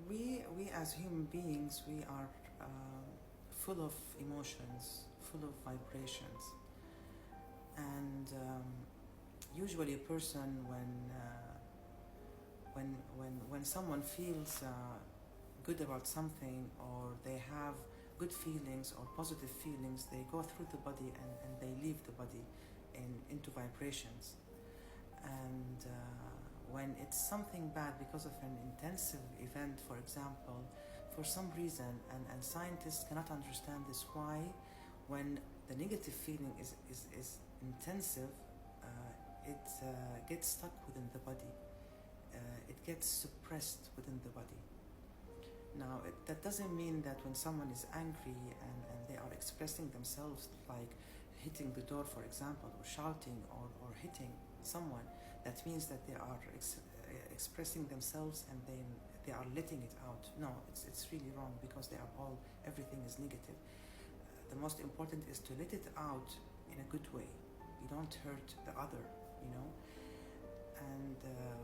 We as human beings, we are full of emotions, full of vibrations, and usually a person when someone feels good about something, or they have good feelings or positive feelings, they go through the body, and they leave the body into vibrations. And when it's something bad because of an intensive event, for example, for some reason, and scientists cannot understand this, why when the negative feeling is intensive, it gets stuck within the body, it gets suppressed within the body. Now, that doesn't mean that when someone is angry and they are expressing themselves, like hitting the door, for example, or shouting, or hitting someone, that means that they are expressing themselves and then they are letting it out. No, it's really wrong, because everything is negative. The most important is to let it out in a good way. You don't hurt the other, you know. And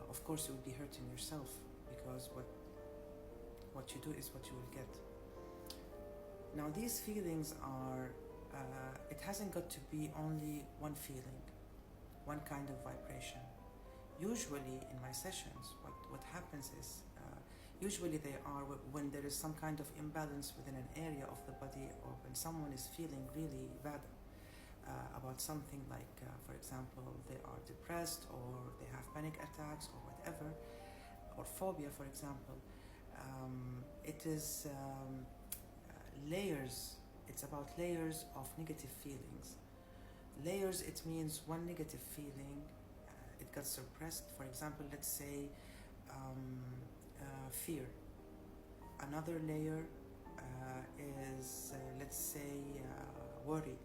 of course, you will be hurting yourself, because what you do is what you will get. Now, these feelings are, it hasn't got to be only one feeling, one kind of vibration. Usually in my sessions, what happens is, usually they are when there is some kind of imbalance within an area of the body, or when someone is feeling really bad about something, like, for example, they are depressed, or they have panic attacks, or whatever, or phobia, for example. It is layers. It's about layers of negative feelings. Layers, it means one negative feeling, it got suppressed. For example, let's say fear. Another layer is, let's say, worry.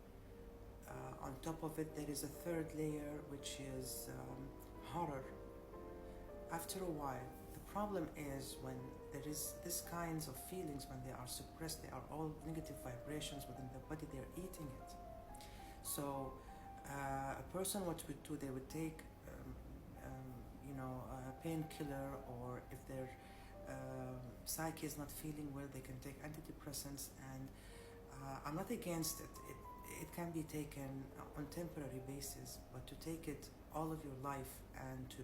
On top of it, there is a third layer, which is horror. After a while, the problem is when there is this kinds of feelings, when they are suppressed, they are all negative vibrations within the body, they're eating it. So a person, what would do, they would take a painkiller, or if their psyche is not feeling well, they can take antidepressants. And I'm not against it. It can be taken on temporary basis, but to take it all of your life and to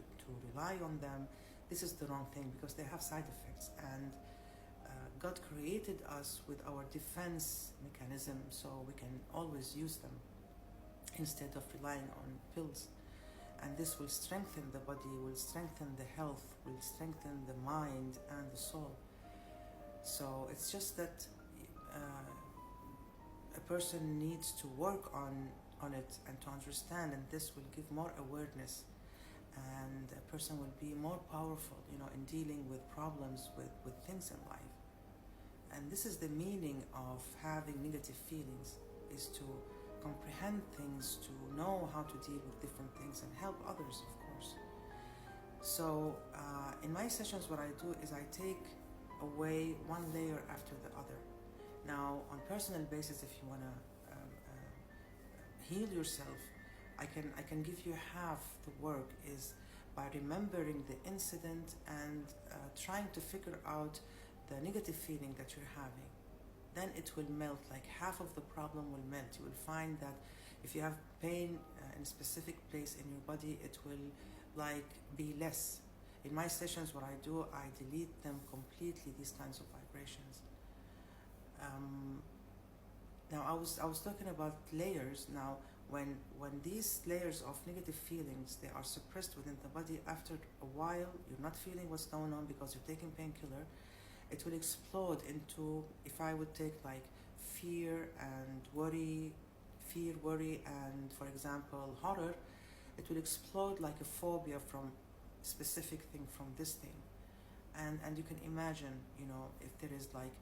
rely on them, this is the wrong thing, because they have side effects. And God created us with our defense mechanism, so we can always use them instead of relying on pills. And this will strengthen the body, will strengthen the health, will strengthen the mind and the soul. So it's just that a person needs to work on it and to understand, and this will give more awareness, and a person will be more powerful, in dealing with problems, with things in life. And this is the meaning of having negative feelings, is to comprehend things, to know how to deal with different things and help others, of course. So in my sessions, what I do is I take away one layer after the other. Now, on personal basis, if you want to heal yourself, I can give you half the work, is by remembering the incident and trying to figure out the negative feeling that you're having. Then it will melt, like half of the problem will melt. You will find that if you have pain in a specific place in your body, it will like be less. In my sessions, what I do, I delete them completely, these kinds of vibrations. Now, I was talking about layers. Now, when these layers of negative feelings, they are suppressed within the body, after a while, you're not feeling what's going on because you're taking painkiller. It will explode into, if I would take like fear, worry, and, for example, horror, it will explode like a phobia from specific thing, from this thing. And you can imagine, if there is like,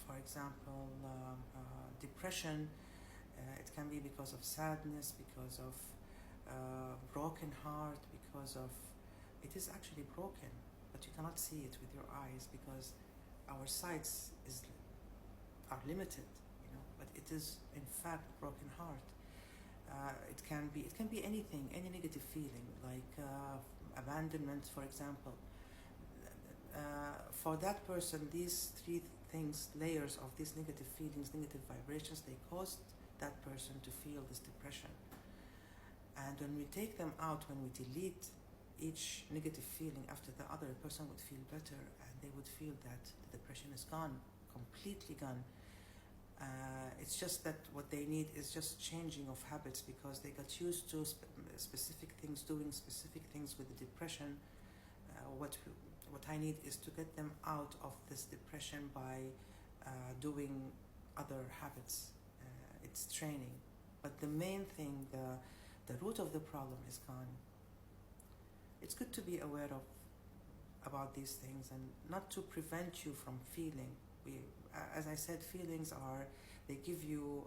for example, depression, it can be because of sadness, because of broken heart, because of, it is actually broken, but you cannot see it with your eyes, because our sights are limited, but it is in fact broken heart. It can be anything, any negative feeling, like abandonment, for example. For that person, these three things, layers of these negative feelings, negative vibrations, they caused that person to feel this depression. And when we take them out, when we delete each negative feeling after the other, a person would feel better, and they would feel that the depression is gone, completely gone. It's just that what they need is just changing of habits, because they got used to specific things, doing specific things with the depression. What I need is to get them out of this depression by doing other habits. It's training. But the main thing, the root of the problem is gone. It's good to be aware about these things and not to prevent you from feeling. As I said, feelings they give you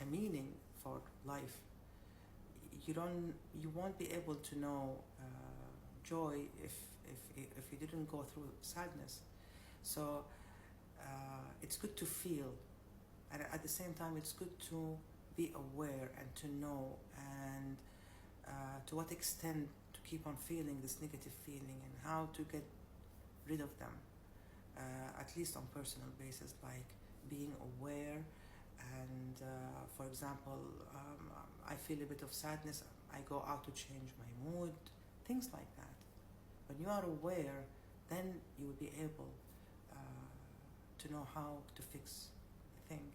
a meaning for life. You won't be able to know joy if you didn't go through sadness. So it's good to feel, and at the same time it's good to be aware and to know, and to what extent to keep on feeling this negative feeling, and how to get rid of them, at least on personal basis, like being aware. And for example, I feel a bit of sadness, I go out to change my mood, things like that. When you are aware, then you will be able to know how to fix the thing.